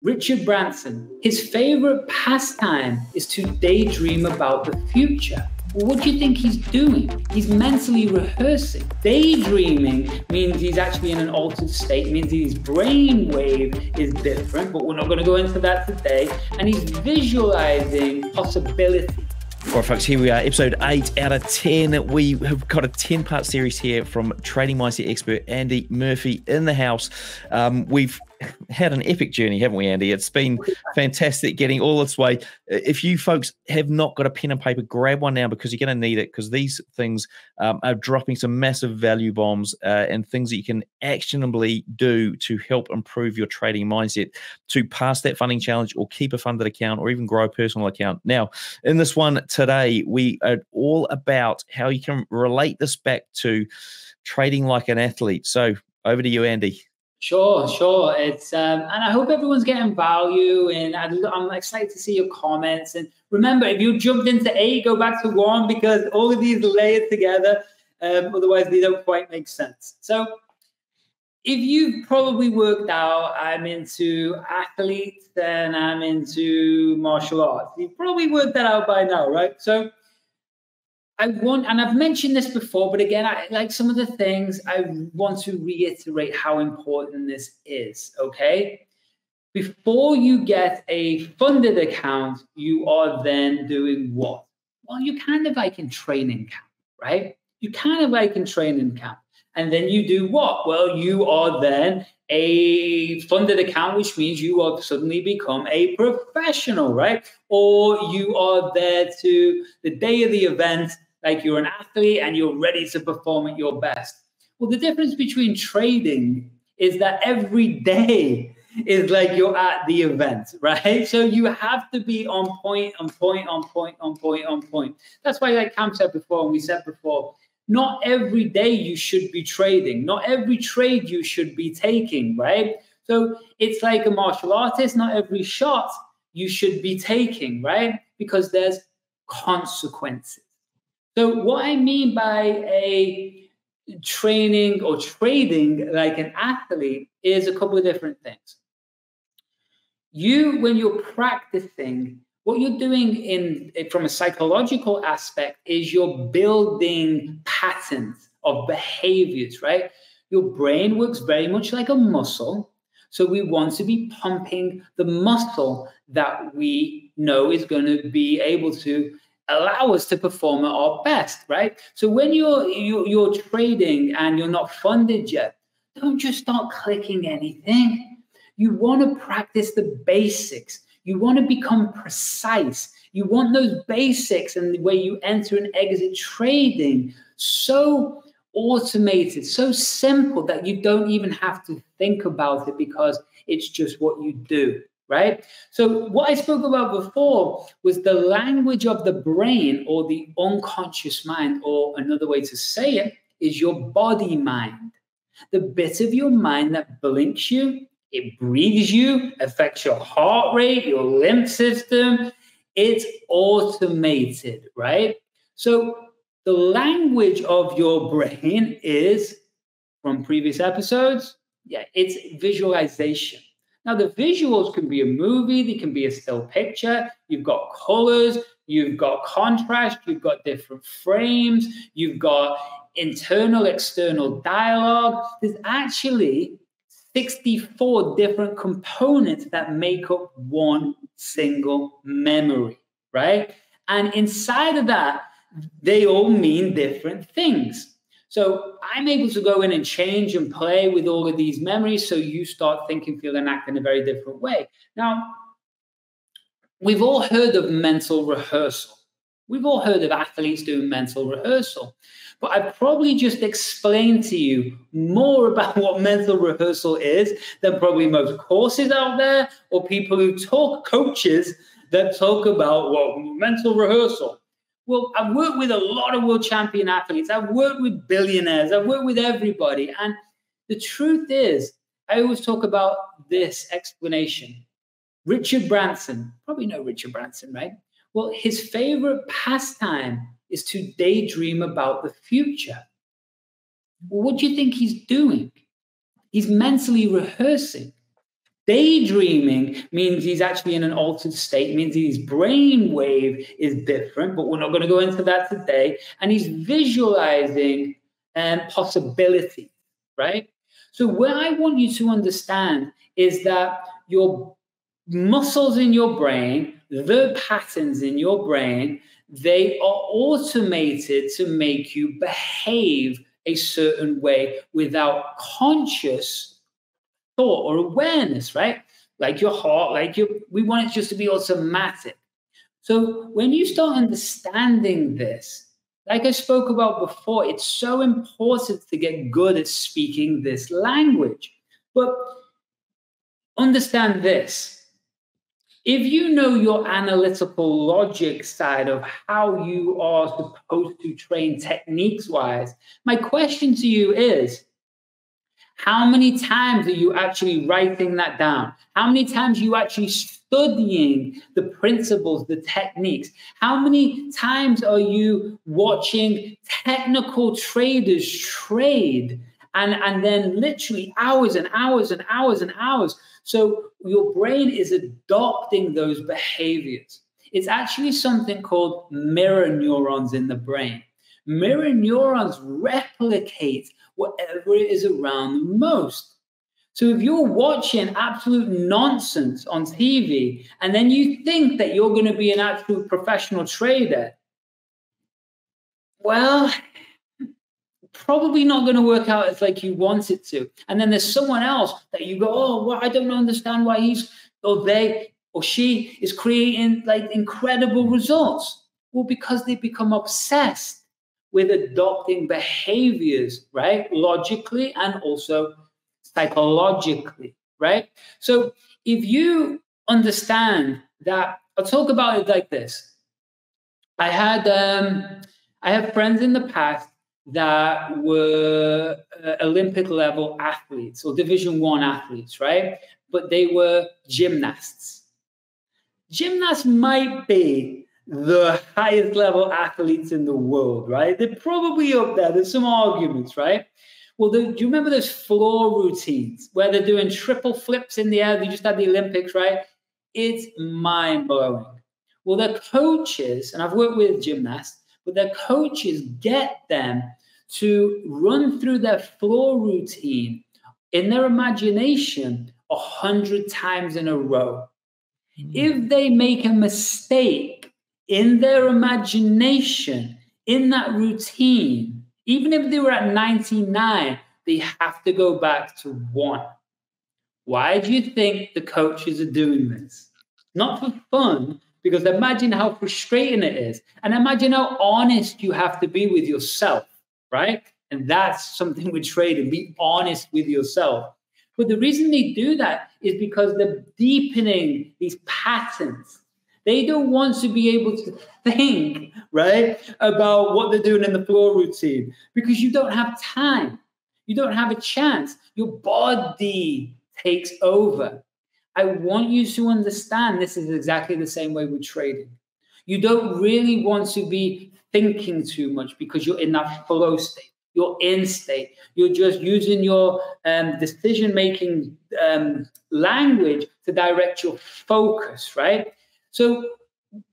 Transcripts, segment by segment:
Richard Branson, his favorite pastime is to daydream about the future. Well, what do you think he's doing? He's mentally rehearsing. Daydreaming means he's actually in an altered state, means his brain wave is different, but we're not going to go into that today. And he's visualizing possibility. All right, folks, here we are, episode 8 out of 10. We have got a 10-part series here from trading mindset expert Andy Murphy in the house. We've had an epic journey, haven't we, Andy? It's been fantastic getting all this way. If you folks have not got a pen and paper, grab one now because you're going to need it, because these things are dropping some massive value bombs and things that you can actionably do to help improve your trading mindset to pass that funding challenge or keep a funded account or even grow a personal account. Now, in this one today, we are all about how you can relate this back to trading like an athlete. So over to you, Andy. Sure. It's and I hope everyone's getting value, and I'm excited to see your comments. And remember, if you jumped into 8, go back to 1 because all of these are layered together. Otherwise, they don't quite make sense. So, if you've probably worked out, I'm into athletes and I'm into martial arts. You've probably worked that out by now, right? So, and I've mentioned this before, but again, I like some of the things. I want to reiterate how important this is, okay? Before you get a funded account, you are then doing what? Well, you're kind of like in training camp, right? You're kind of like in training camp. And then you do what? Well, you are then a funded account, which means you have suddenly become a professional, right? Or you are there to the day of the event, like you're an athlete and you're ready to perform at your best. Well, the difference between trading is that every day is like you're at the event, right? So you have to be on point. That's why, like Cam said before, and we said before, not every day you should be trading. Not every trade you should be taking, right? So it's like a martial artist. Not every shot you should be taking, right? Because there's consequences. So what I mean by a training or trading like an athlete is a couple of different things. When you're practicing, what you're doing from a psychological aspect is you're building patterns of behaviors, right? Your brain works very much like a muscle. So we want to be pumping the muscle that we know is going to be able to allow us to perform at our best, right? So when you're trading and you're not funded yet, don't just start clicking anything. You want to practice the basics. You want to become precise. You want those basics and the way you enter and exit trading so automated, so simple that you don't even have to think about it because it's just what you do. Right? So what I spoke about before was the language of the brain or the unconscious mind, or another way to say it is your body mind. The bit of your mind that blinks you, it breathes you, affects your heart rate, your lymph system. It's automated, right? So the language of your brain is, from previous episodes, it's visualization. Now, the visuals can be a movie, they can be a still picture. You've got colors, you've got contrast, you've got different frames, you've got internal, external dialogue. There's actually 64 different components that make up one single memory, right? And inside of that, they all mean different things. So I'm able to go in and change and play with all of these memories so you start thinking, feel, and act in a very different way. Now, we've all heard of mental rehearsal. We've all heard of athletes doing mental rehearsal. But I've probably just explained to you more about what mental rehearsal is than probably most courses out there or people who coaches that talk about, well, mental rehearsal. Well, I've worked with a lot of world champion athletes. I've worked with billionaires. I've worked with everybody. And the truth is, I always talk about this explanation. Richard Branson, probably know Richard Branson, right? Well, his favorite pastime is to daydream about the future. Well, what do you think he's doing? He's mentally rehearsing. Daydreaming means he's actually in an altered state, means his brain wave is different, but we're not going to go into that today. And he's visualizing possibility, right? So what I want you to understand is that your muscles in your brain, the patterns in your brain, they are automated to make you behave a certain way without conscious thought or awareness, right? Like your heart, we want it just to be automatic. So when you start understanding this, like I spoke about before, it's so important to get good at speaking this language. But understand this. If you know your analytical logic side of how you are supposed to train techniques-wise, my question to you is, how many times are you actually writing that down? How many times are you actually studying the principles, the techniques? How many times are you watching technical traders trade and then literally hours and hours and hours and hours? So your brain is adopting those behaviors. It's actually something called mirror neurons in the brain. Mirror neurons replicate whatever it is around the most. So if you're watching absolute nonsense on TV and then you think that you're going to be an absolute professional trader, well, probably not going to work out as like you want it to. And then there's someone else that you go, oh, well, I don't understand why he's or they or she is creating like incredible results. Well, because they become obsessed with adopting behaviors, right? Logically and also psychologically, right? So if you understand that, I'll talk about it like this. I have friends in the past that were Olympic level athletes or Division I athletes, right? But they were gymnasts. Gymnasts might be the highest level athletes in the world, right? They're probably up there. There's some arguments, right? Well, do you remember those floor routines where they're doing triple flips in the air? They just had the Olympics, right? It's mind-blowing. Well, their coaches, and I've worked with gymnasts, but their coaches get them to run through their floor routine in their imagination 100 times in a row. If they make a mistake in their imagination, in that routine, even if they were at 99, they have to go back to 1. Why do you think the coaches are doing this? Not for fun, because imagine how frustrating it is. And imagine how honest you have to be with yourself, right? And that's something with trading, be honest with yourself. But the reason they do that is because they're deepening these patterns. They don't want to be able to think, right, about what they're doing in the floor routine because you don't have time. You don't have a chance. Your body takes over. I want you to understand this is exactly the same way with trading. You don't really want to be thinking too much because you're in that flow state. You're in state. You're just using your decision-making language to direct your focus, right? So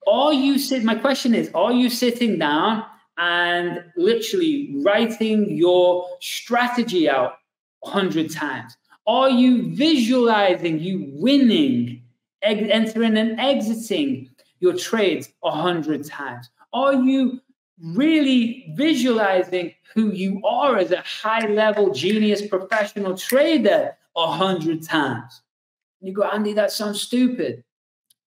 my question is, are you sitting down and literally writing your strategy out 100 times? Are you visualizing you winning, entering and exiting your trades 100 times? Are you really visualizing who you are as a high-level genius professional trader 100 times? And you go, Andy, that sounds stupid.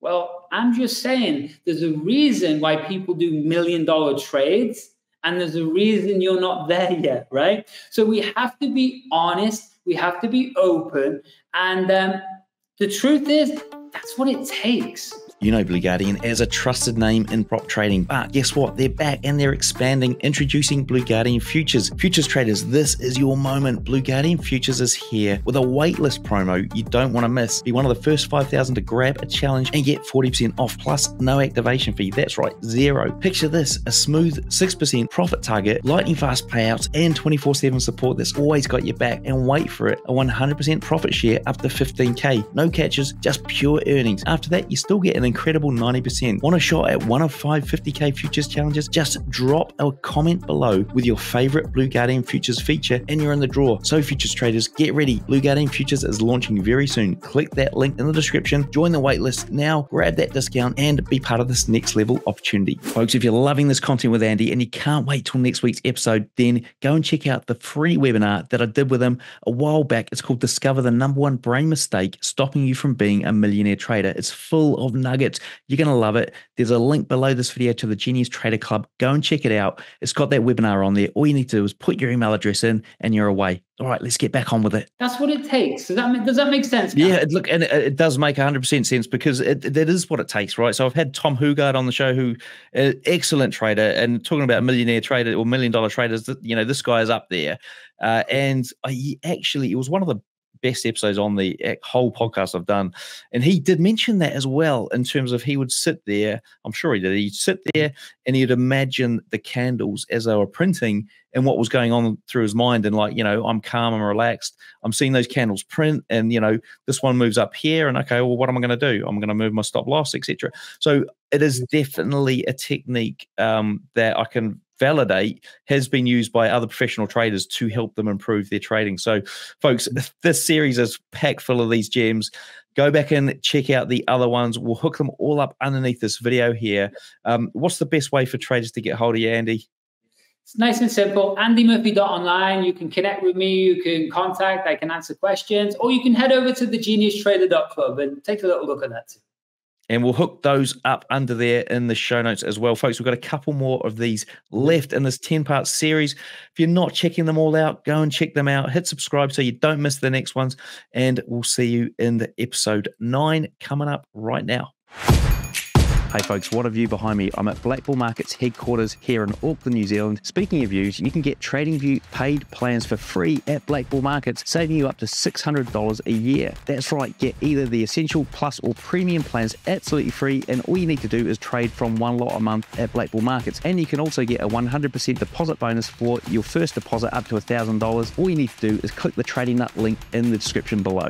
Well, I'm just saying there's a reason why people do $1 million trades, and there's a reason you're not there yet, right? So we have to be honest. We have to be open. And the truth is, that's what it takes. You know Blue Guardian as a trusted name in prop trading, but guess what? They're back and they're expanding, introducing Blue Guardian Futures. Futures traders, this is your moment. Blue Guardian Futures is here with a waitlist promo you don't want to miss. Be one of the first 5,000 to grab a challenge and get 40% off plus no activation fee. That's right, zero. Picture this, a smooth 6% profit target, lightning fast payouts, and 24/7 support that's always got your back. And wait for it, a 100% profit share up to 15K. No catches, just pure earnings. After that, you still get an incredible 90%. Want a shot at one of 5 50K futures challenges? Just drop a comment below with your favorite Blue Guardian Futures feature and you're in the draw. So futures traders, get ready. Blue Guardian Futures is launching very soon. Click that link in the description, join the waitlist now, grab that discount and be part of this next level opportunity. Folks, if you're loving this content with Andy and you can't wait till next week's episode, then go and check out the free webinar that I did with him a while back. It's called Discover the #1 Brain Mistake Stopping You from Being a Millionaire Trader. It's full of nuggets. You're going to love it. There's a link below this video to the Genius Trader Club. Go and check it out. It's got that webinar on there. All you need to do is put your email address in and you're away. All right, let's get back on with it. That's what it takes. Does that make sense? Yeah, look, and it does make 100% sense because that is what it takes, right? So I've had Tom Hugard on the show, who excellent trader, and talking about millionaire trader or $1 million traders. You know, this guy is up there, and it was one of the best episodes on the whole podcast I've done. And he did mention that as well, in terms of he would sit there, I'm sure he did, he'd sit there and he'd imagine the candles as they were printing and what was going on through his mind. And like, you know, I'm calm, I'm relaxed, I'm seeing those candles print, and, you know, this one moves up here, and okay, well, what am I going to do? I'm going to move my stop loss, etc. So it is definitely a technique that I can validate has been used by other professional traders to help them improve their trading. So folks, this series is packed full of these gems. Go back and check out the other ones. We'll hook them all up underneath this video here. What's the best way for traders to get hold of you, Andy? It's nice and simple. AndyMurphy.online. You can connect with me. You can contact. I can answer questions. Or you can head over to the geniustrader.club and take a little look at that too. And we'll hook those up under there in the show notes as well. Folks, we've got a couple more of these left in this 10-part series. If you're not checking them all out, go and check them out. Hit subscribe so you don't miss the next ones. And we'll see you in the episode 9 coming up right now. Hey folks, what a view behind me. I'm at Black Bull Markets headquarters here in Auckland, New Zealand. Speaking of views, you can get TradingView paid plans for free at Black Bull Markets, saving you up to $600 a year. That's right, get either the Essential, Plus or Premium plans absolutely free, and all you need to do is trade from one lot a month at Black Bull Markets. And you can also get a 100% deposit bonus for your first deposit up to $1,000. All you need to do is click the Trading Nut link in the description below.